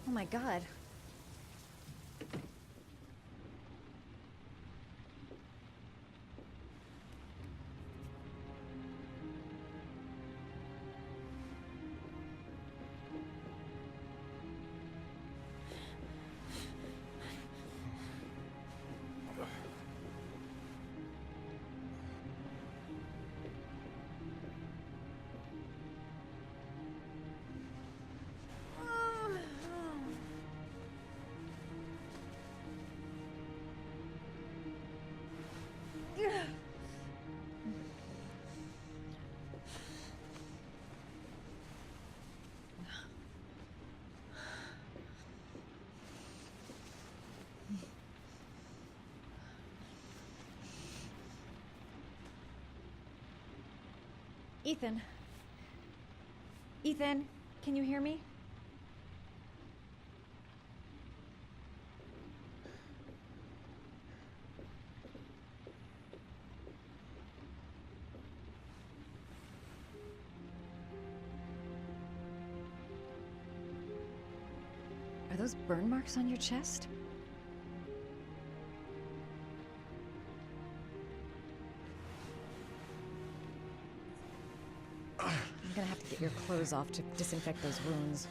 Oh my god. Ethan. Ethan, can you hear me? Are those burn marks on your chest? I'm gonna have to get your clothes off to disinfect those wounds.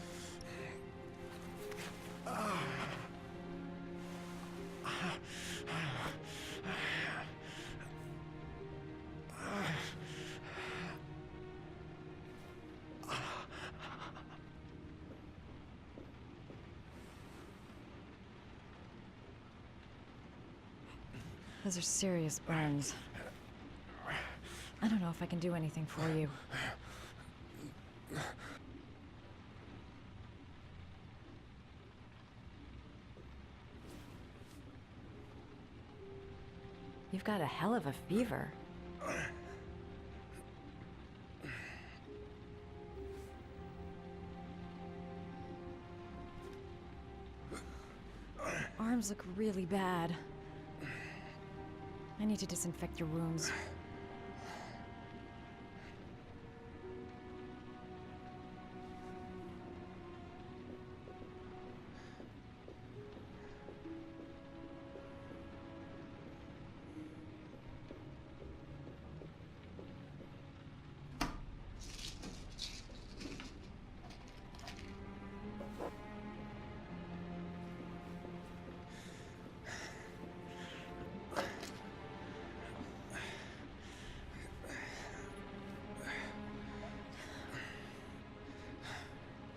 Those are serious burns. I don't know if I can do anything for you. You've got a hell of a fever. Arms look really bad. I need to disinfect your wounds.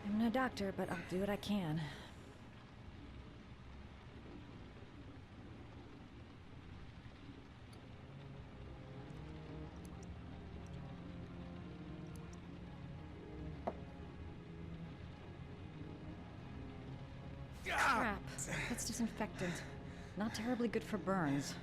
I'm no doctor, but I'll do what I can. Crap. That's disinfectant. Not terribly good for burns.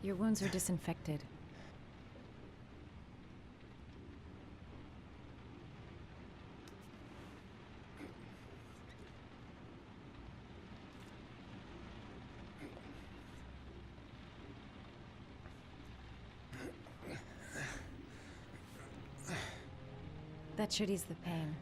Your wounds are disinfected. That should ease the pain.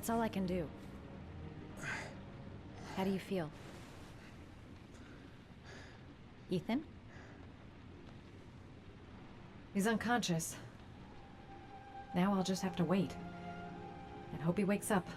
That's all I can do. How do you feel? Ethan? He's unconscious. Now I'll just have to wait. And hope he wakes up.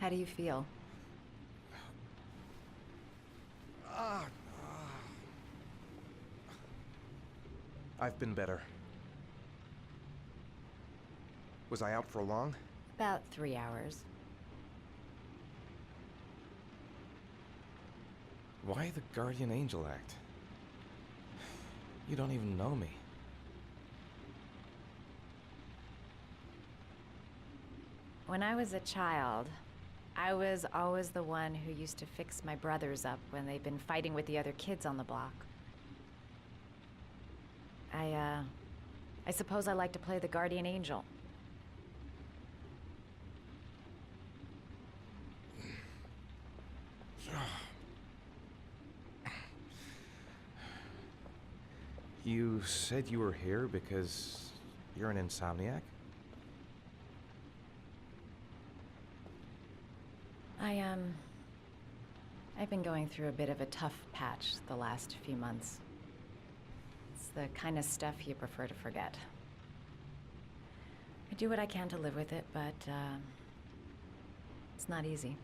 How do you feel? I've been better. Was I out for long? About 3 hours. Why the Guardian Angel Act? You don't even know me. When I was a child, I was always the one who used to fix my brothers up when they'd been fighting with the other kids on the block. I suppose I like to play the Guardian Angel. You said you were here because you're an insomniac? I've been going through a bit of a tough patch the last few months. It's the kind of stuff you prefer to forget. I do what I can to live with it, but, it's not easy.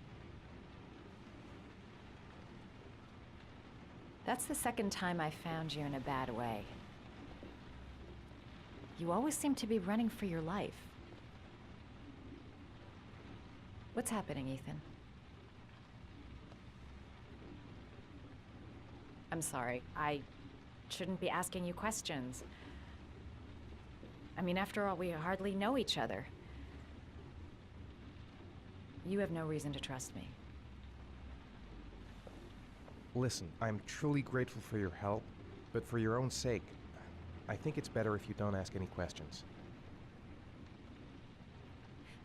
That's the second time I found you in a bad way. You always seem to be running for your life. What's happening, Ethan? I'm sorry. I shouldn't be asking you questions. I mean, after all, we hardly know each other. You have no reason to trust me. Listen, I'm truly grateful for your help, but for your own sake, I think it's better if you don't ask any questions.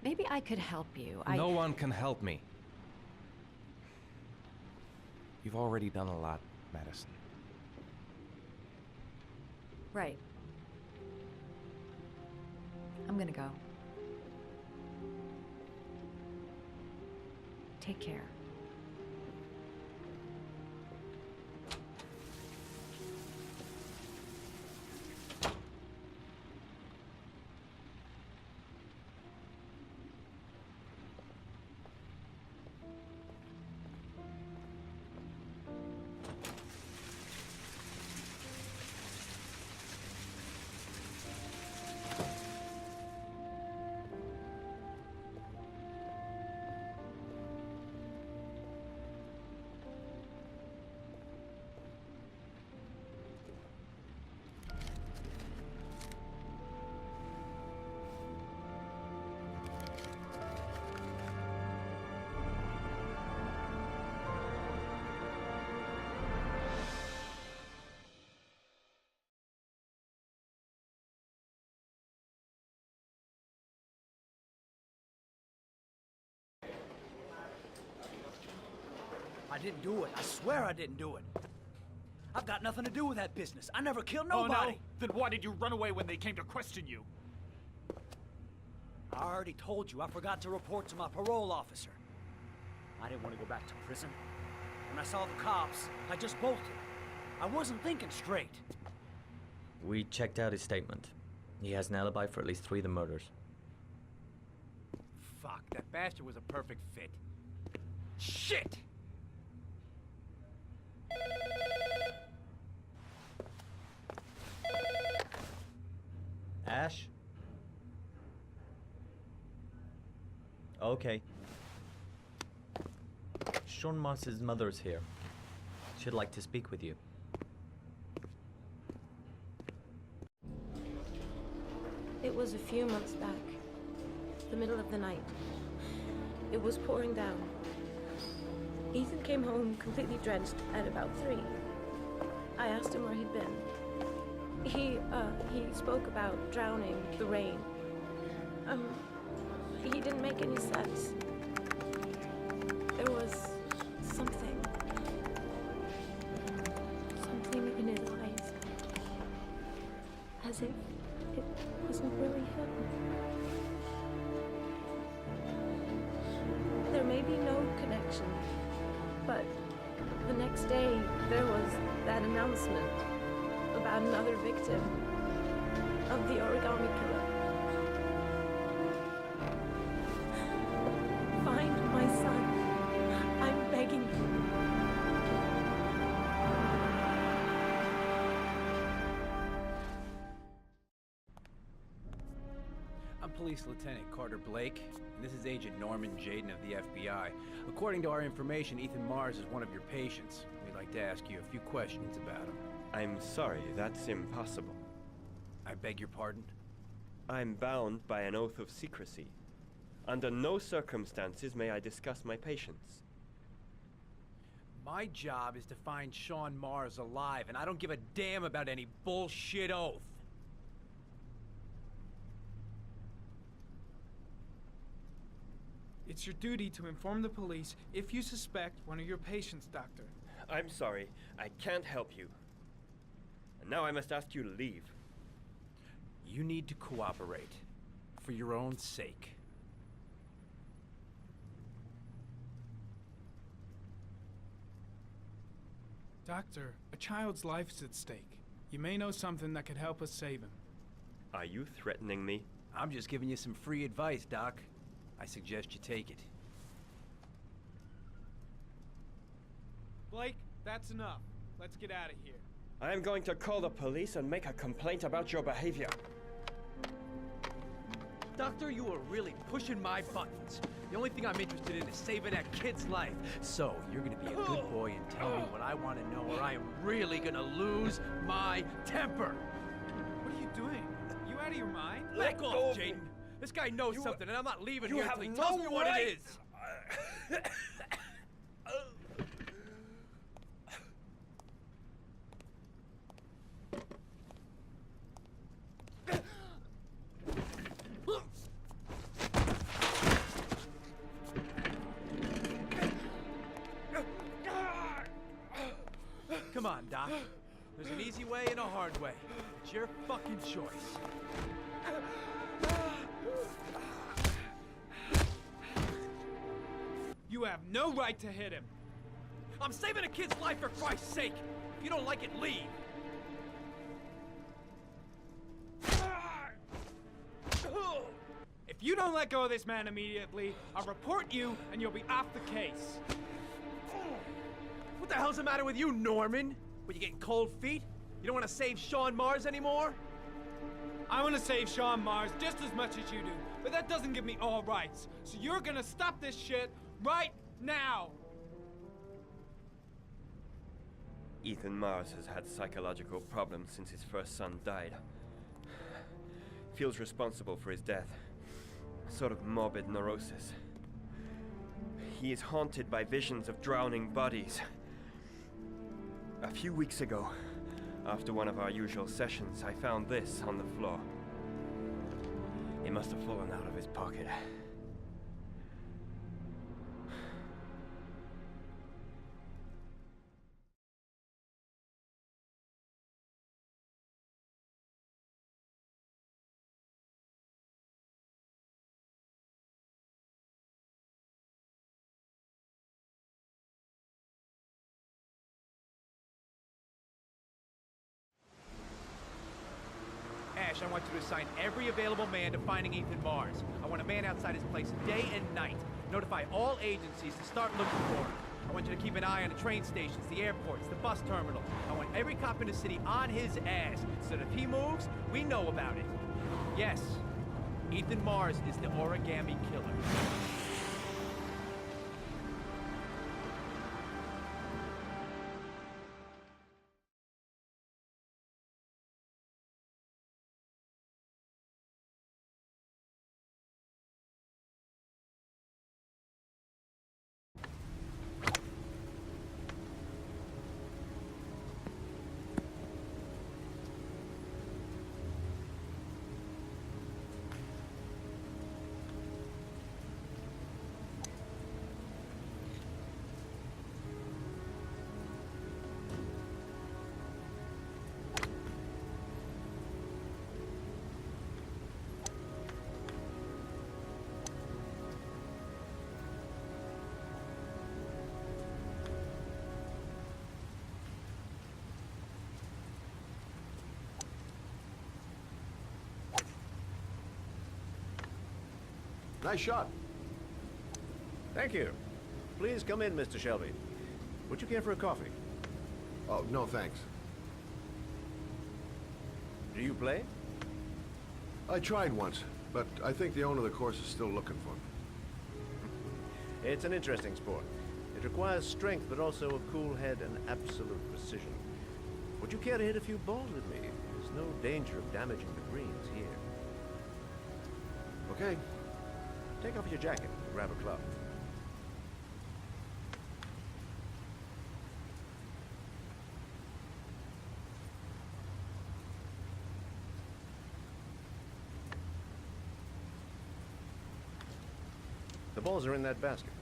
Maybe I could help you. No one can help me. You've already done a lot, Madison. Right. I'm gonna go. Take care. I didn't do it. I swear I didn't do it. I've got nothing to do with that business. I never killed nobody. Oh, no? Then why did you run away when they came to question you? I already told you I forgot to report to my parole officer. I didn't want to go back to prison. When I saw the cops, I just bolted. I wasn't thinking straight. We checked out his statement. He has an alibi for at least 3 of the murders. Fuck, that bastard was a perfect fit. Shit! Okay. Sean Mars's mother's here. She'd like to speak with you. It was a few months back, the middle of the night. It was pouring down. Ethan came home completely drenched at about 3. I asked him where he'd been. He spoke about drowning, the rain. He didn't make any sense. There was something in his eyes. As if it wasn't really him. There may be no connection, but the next day there was that announcement about another victim of the origami killer. Find my son. I'm begging you. I'm Police Lieutenant Carter Blake, and this is Agent Norman Jaden of the FBI. According to our information, Ethan Mars is one of your patients. We'd like to ask you a few questions about him. I'm sorry, that's impossible. I beg your pardon? I'm bound by an oath of secrecy. Under no circumstances may I discuss my patients. My job is to find Sean Mars alive, and I don't give a damn about any bullshit oath. It's your duty to inform the police if you suspect one of your patients, Doctor. I'm sorry, I can't help you. And now I must ask you to leave. You need to cooperate, for your own sake. Doctor, a child's life is at stake. You may know something that could help us save him. Are you threatening me? I'm just giving you some free advice, Doc. I suggest you take it. Blake, that's enough. Let's get out of here. I am going to call the police and make a complaint about your behavior. Doctor, you are really pushing my buttons. The only thing I'm interested in is saving that kid's life. So, you're gonna be a good boy and tell me what I want to know, or I am really gonna lose my temper. What are you doing? You out of your mind? Back off, Jaden. This guy knows something, and I'm not leaving here until he tells me what it is. Come on, Doc. There's an easy way and a hard way. It's your fucking choice. You have no right to hit him. I'm saving a kid's life for Christ's sake. If you don't like it, leave. If you don't let go of this man immediately, I'll report you and you'll be off the case. What the hell's the matter with you, Norman? What, you getting cold feet? You don't want to save Sean Mars anymore? I want to save Sean Mars just as much as you do, but that doesn't give me all rights. So you're gonna stop this shit right now! Ethan Mars has had psychological problems since his first son died. Feels responsible for his death. A sort of morbid neurosis. He is haunted by visions of drowning bodies. A few weeks ago, after one of our usual sessions, I found this on the floor. It must have fallen out of his pocket. Ash, I want you to assign every available man to finding Ethan Mars. I want a man outside his place day and night. Notify all agencies to start looking for him. I want you to keep an eye on the train stations, the airports, the bus terminal. I want every cop in the city on his ass, so that if he moves, we know about it. Yes, Ethan Mars is the origami killer. Nice shot. Thank you. Please come in, Mr. Shelby. Would you care for a coffee? Oh, no thanks. Do you play? I tried once, but I think the owner of the course is still looking for me. It's an interesting sport. It requires strength, but also a cool head and absolute precision. Would you care to hit a few balls with me? There's no danger of damaging the greens here. Okay. Take off your jacket and grab a club. The balls are in that basket.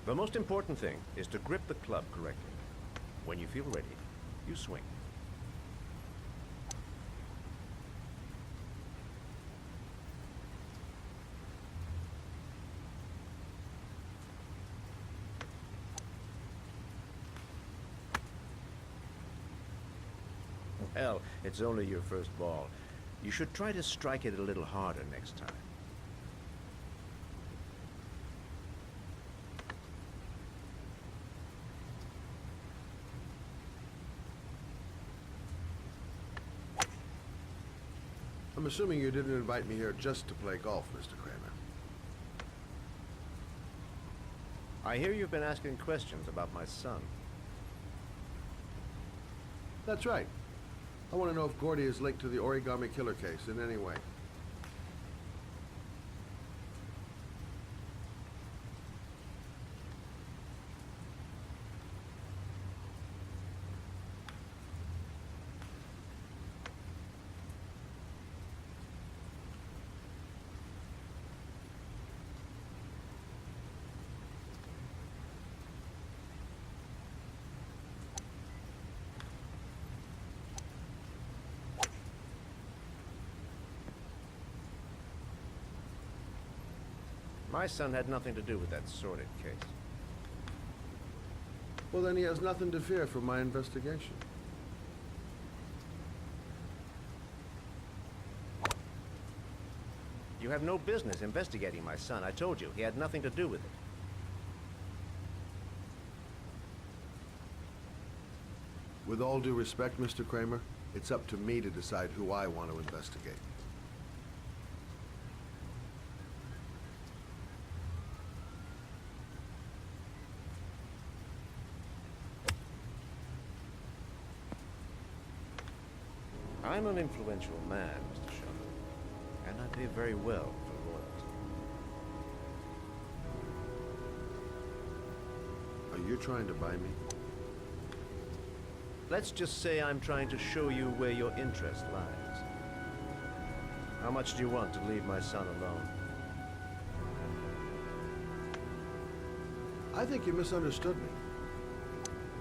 The most important thing is to grip the club correctly. When you feel ready, you swing. Well, it's only your first ball. You should try to strike it a little harder next time. I'm assuming you didn't invite me here just to play golf, Mr. Kramer. I hear you've been asking questions about my son. That's right. I want to know if Gordy is linked to the Origami Killer case in any way. My son had nothing to do with that sordid case. Well, then he has nothing to fear from my investigation. You have no business investigating my son. I told you, he had nothing to do with it. With all due respect, Mr. Kramer, it's up to me to decide who I want to investigate. I'm an influential man, Mr. Shelby, and I pay very well for loyalty. Are you trying to buy me? Let's just say I'm trying to show you where your interest lies. How much do you want to leave my son alone? I think you misunderstood me.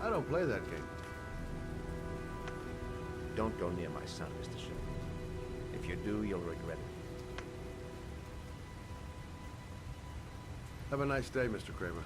I don't play that game. Don't go near my son, Mr. Shelby. If you do, you'll regret it. Have a nice day, Mr. Kramer.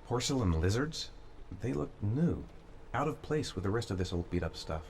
Porcelain lizards? They look new. Out of place with the rest of this old beat-up stuff.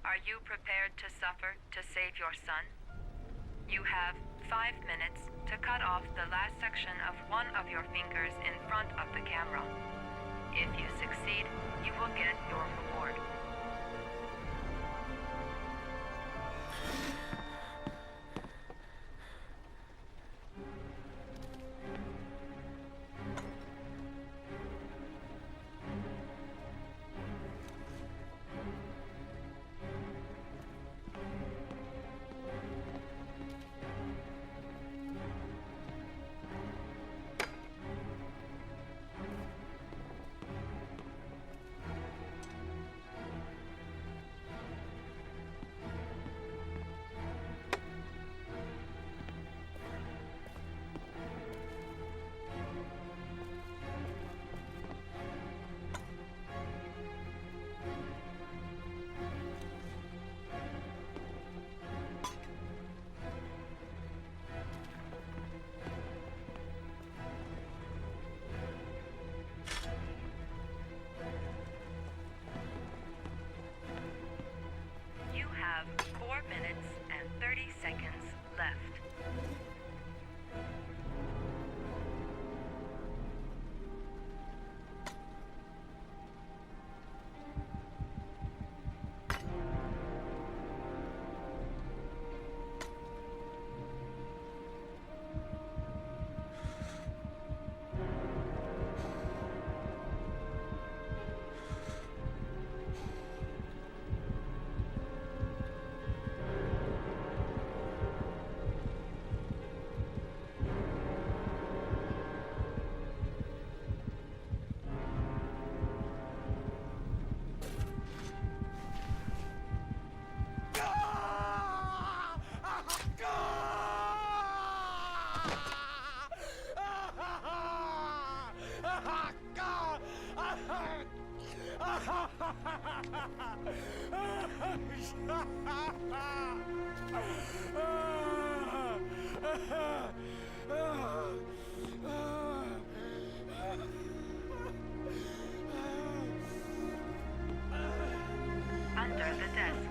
Are you prepared to suffer to save your son? You have 5 minutes to cut off the last section of one of your fingers in front of the camera. If you succeed, you will get your reward. You have 4 minutes and 30 seconds left. Under the desk.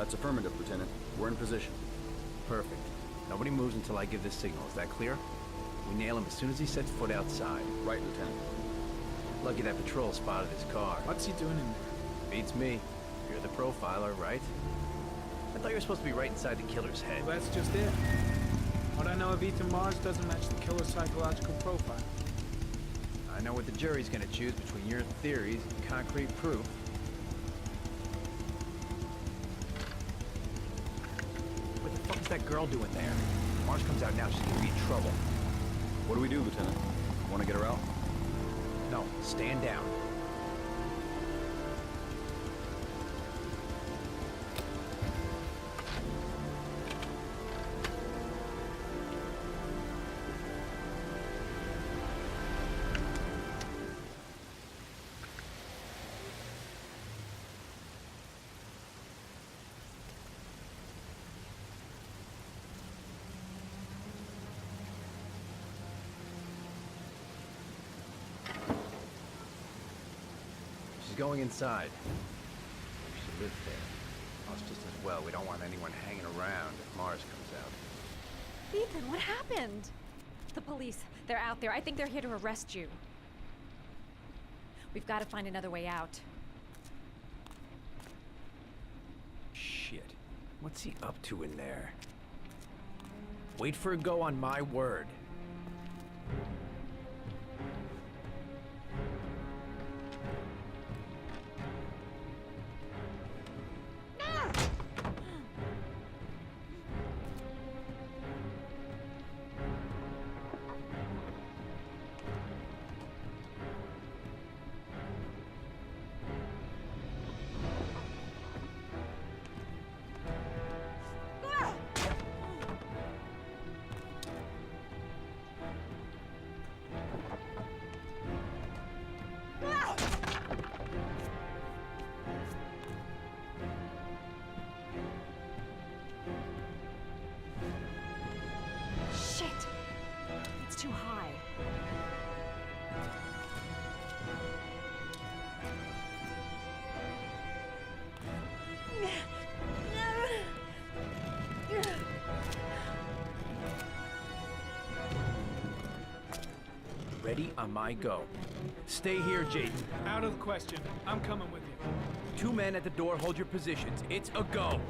That's affirmative, Lieutenant. We're in position. Perfect. Nobody moves until I give the signal. Is that clear? We nail him as soon as he sets foot outside. Right, Lieutenant. Lucky that patrol spotted his car. What's he doing in there? Beats me. You're the profiler, right? I thought you were supposed to be right inside the killer's head. Well, that's just it. What I know of Ethan Mars doesn't match the killer's psychological profile. I know what the jury's gonna choose between your theories and concrete proof. What the fuck is that girl doing there? If Mars comes out now, she's gonna be in trouble. What do we do, Lieutenant? Want to get her out? No, stand down. Going inside. She lives there. Us just as well. We don't want anyone hanging around if Mars comes out. Ethan, what happened? The police. They're out there. I think they're here to arrest you. We've got to find another way out. Shit. What's he up to in there? Wait for a go on my word. Too high. Ready on my go. Stay here, Jaden. Out of the question. I'm coming with you. 2 men at the door, hold your positions. It's a go.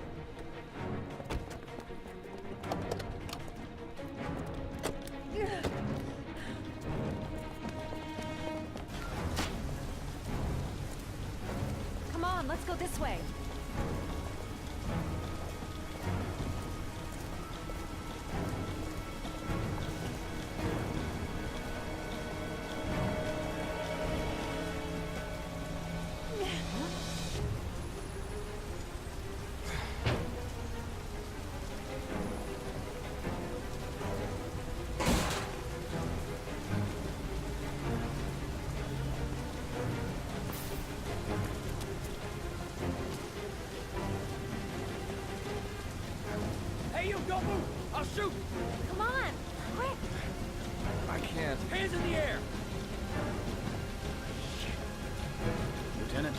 Come on, let's go this way. Don't move! I'll shoot! Come on! Quick! I can't. Hands in the air! Lieutenant,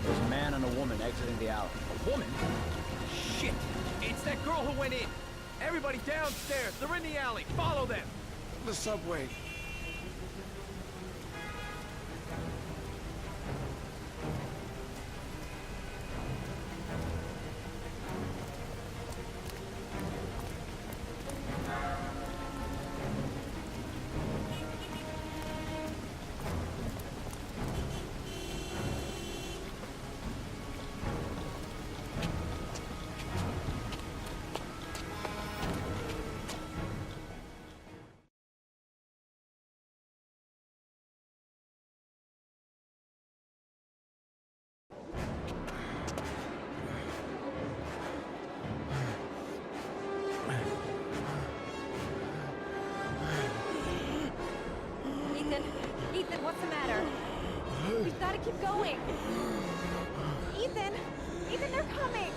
there's a man and a woman exiting the alley. A woman? Shit! It's that girl who went in! Everybody downstairs! They're in the alley! Follow them! The subway. Ethan, what's the matter? We've got to keep going. Ethan! Ethan, they're coming!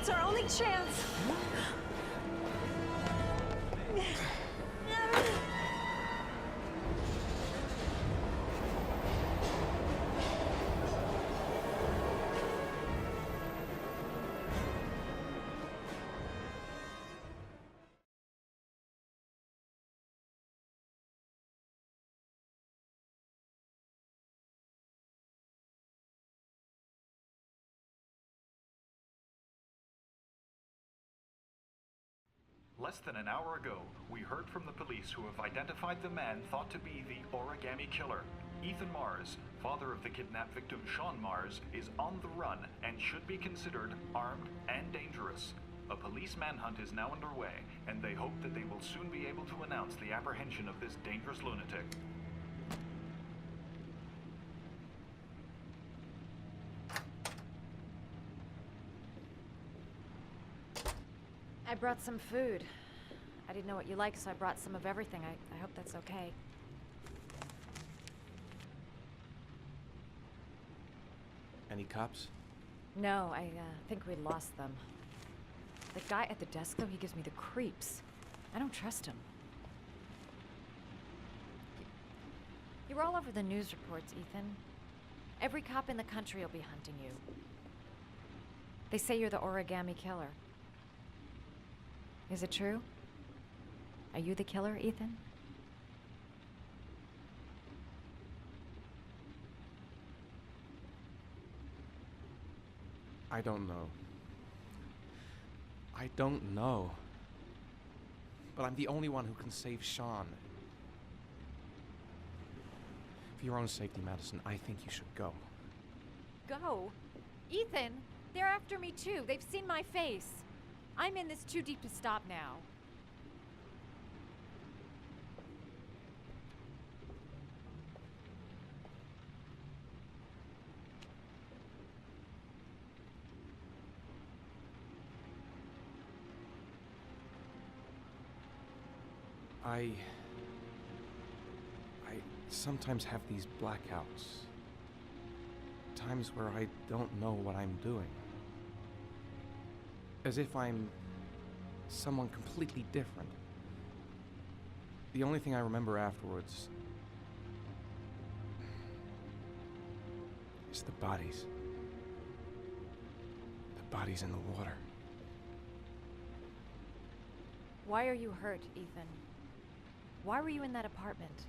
It's our only chance. Less than an hour ago, we heard from the police who have identified the man thought to be the origami killer. Ethan Mars, father of the kidnapped victim Sean Mars, is on the run and should be considered armed and dangerous. A police manhunt is now underway, and they hope that they will soon be able to announce the apprehension of this dangerous lunatic. I brought some food. I didn't know what you like, so I brought some of everything. I hope that's okay. Any cops? No, I think we lost them. The guy at the desk, though, he gives me the creeps. I don't trust him. You're all over the news reports, Ethan. Every cop in the country will be hunting you. They say you're the origami killer. Is it true? Are you the killer, Ethan? I don't know. I don't know. But I'm the only one who can save Sean. For your own safety, Madison, I think you should go. Go? Ethan, they're after me too. They've seen my face. I'm in this too deep to stop now. I sometimes have these blackouts. Times where I don't know what I'm doing. As if I'm someone completely different. The only thing I remember afterwards is the bodies. The bodies in the water. Why are you hurt, Ethan? Why were you in that apartment?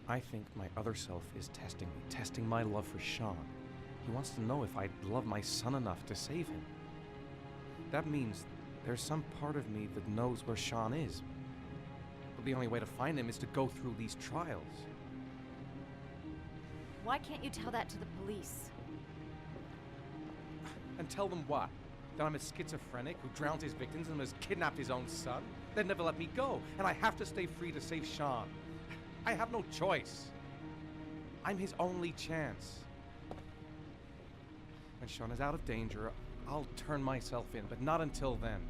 I think my other self is testing me, testing my love for Sean. He wants to know if I love my son enough to save him. That means there's some part of me that knows where Sean is. But the only way to find him is to go through these trials. Why can't you tell that to the police? And tell them what? That I'm a schizophrenic who drowned his victims and has kidnapped his own son? They'd never let me go, and I have to stay free to save Sean. I have no choice. I'm his only chance. When Sean is out of danger, I'll turn myself in, but not until then.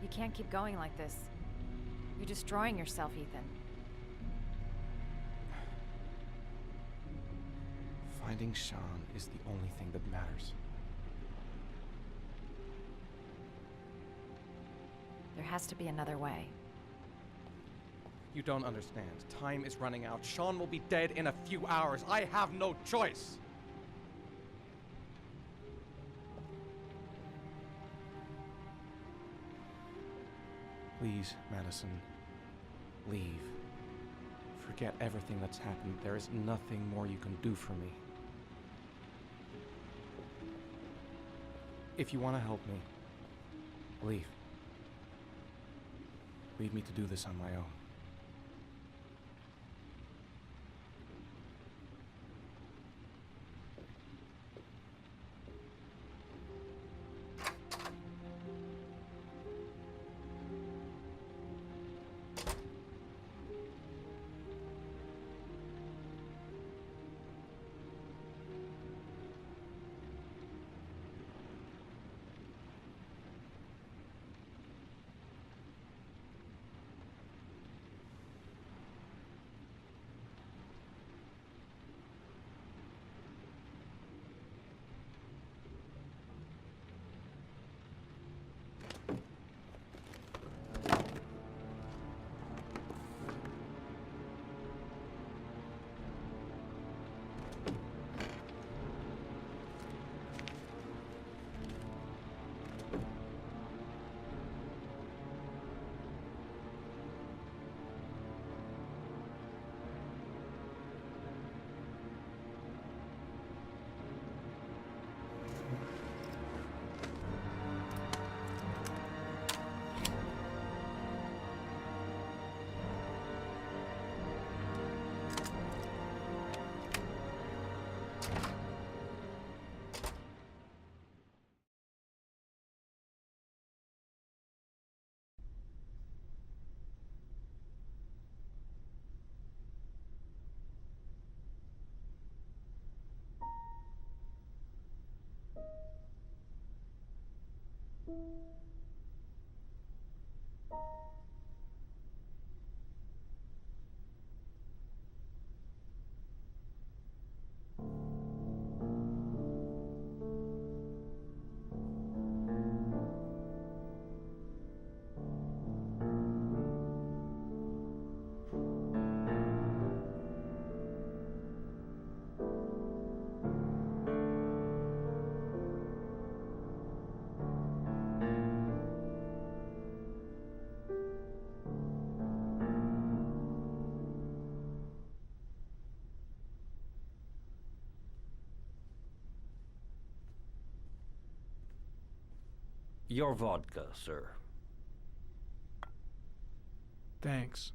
You can't keep going like this. You're destroying yourself, Ethan. Finding Sean is the only thing that matters. There has to be another way. You don't understand. Time is running out. Sean will be dead in a few hours. I have no choice. Please, Madison, leave. Forget everything that's happened. There is nothing more you can do for me. If you want to help me, leave. Leave me to do this on my own. Your vodka, sir. Thanks.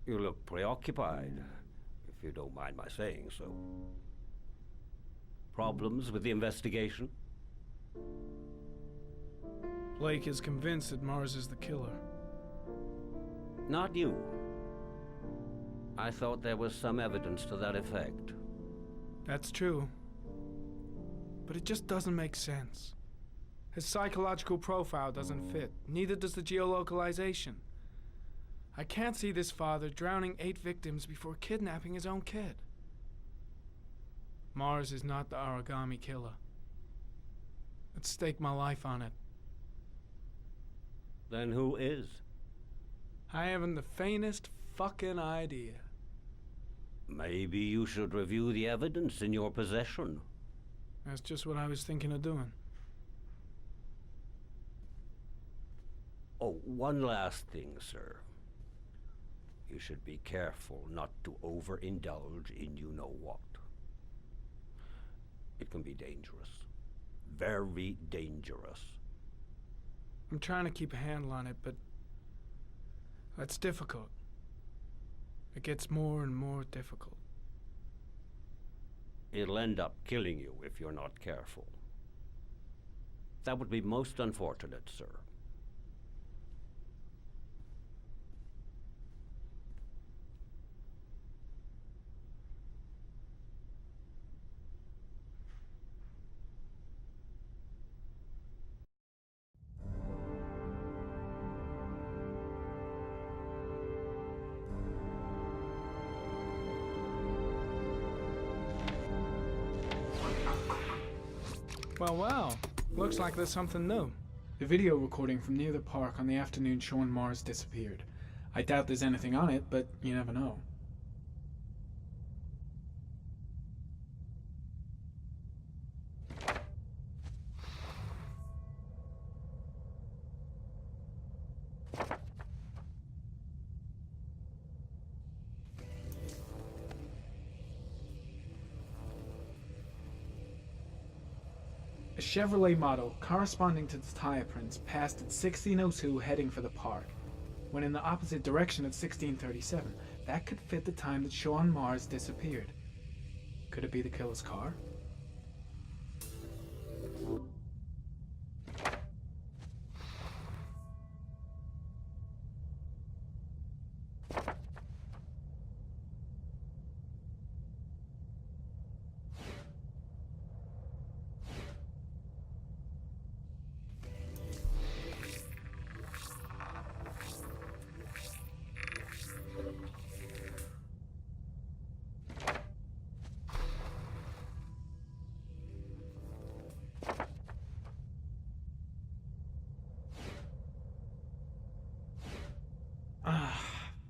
You look preoccupied, if you don't mind my saying so. Problems with the investigation? Blake is convinced that Mars is the killer. Not you. I thought there was some evidence to that effect. That's true. But it just doesn't make sense. His psychological profile doesn't fit. Neither does the geolocalization. I can't see this father drowning 8 victims before kidnapping his own kid. Mars is not the origami killer. I'd stake my life on it. Then who is? I haven't the faintest fucking idea. Maybe you should review the evidence in your possession. That's just what I was thinking of doing. Oh, one last thing, sir. You should be careful not to overindulge in you-know-what. It can be dangerous. Very dangerous. I'm trying to keep a handle on it, but that's difficult. It gets more and more difficult. It'll end up killing you if you're not careful. That would be most unfortunate, sir. Well, well. Looks like there's something new. The video recording from near the park on the afternoon Sean Mars disappeared. I doubt there's anything on it, but you never know. A Chevrolet model corresponding to the tire prints passed at 1602 heading for the park, when in the opposite direction at 1637. That could fit the time that Sean Mars disappeared. Could it be the killer's car?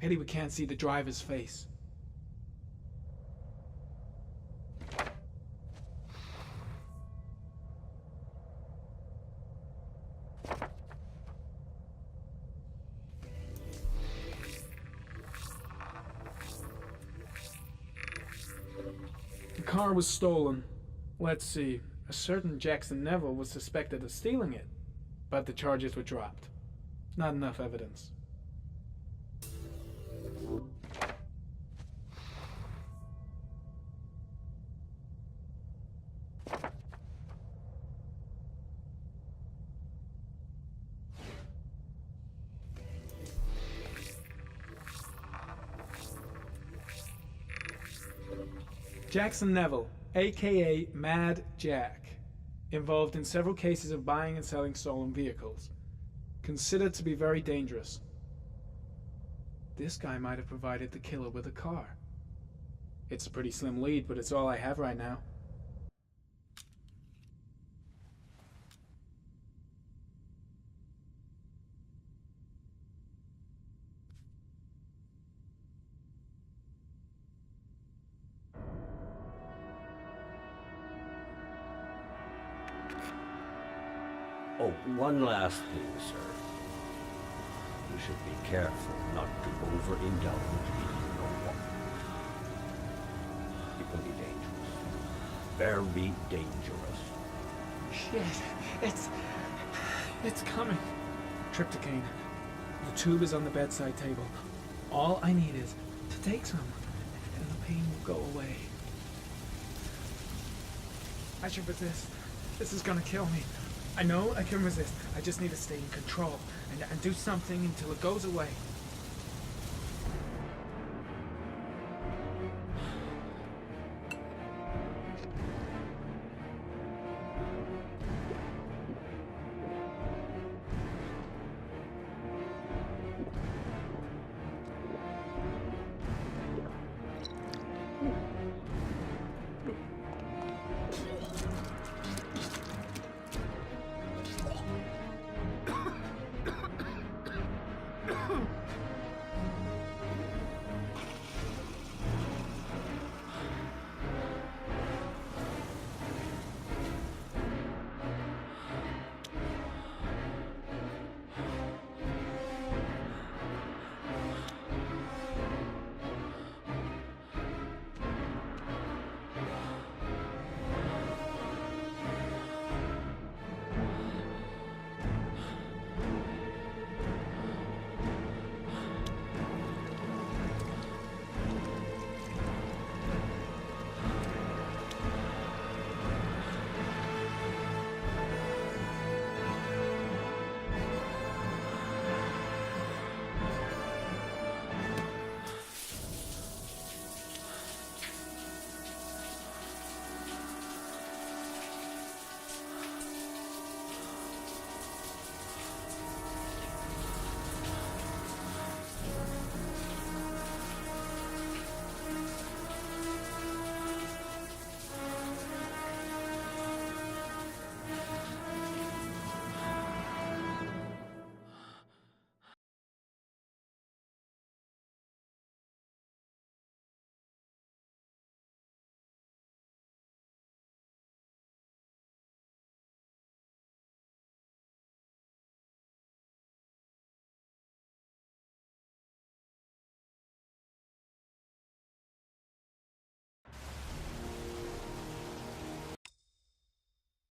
Pity we can't see the driver's face. The car was stolen. Let's see. A certain Jackson Neville was suspected of stealing it, but the charges were dropped. Not enough evidence. Jackson Neville, aka Mad Jack. Involved in several cases of buying and selling stolen vehicles. Considered to be very dangerous. This guy might have provided the killer with a car. It's a pretty slim lead, but it's all I have right now. Oh, one last thing, sir. You should be careful not to overindulge in your walk. It can be dangerous. Very dangerous. Shit, it's coming. Trypticane. The tube is on the bedside table. All I need is to take some, and the pain will go away. I should resist. This is gonna kill me. I know I can resist. I just need to stay in control and do something until it goes away.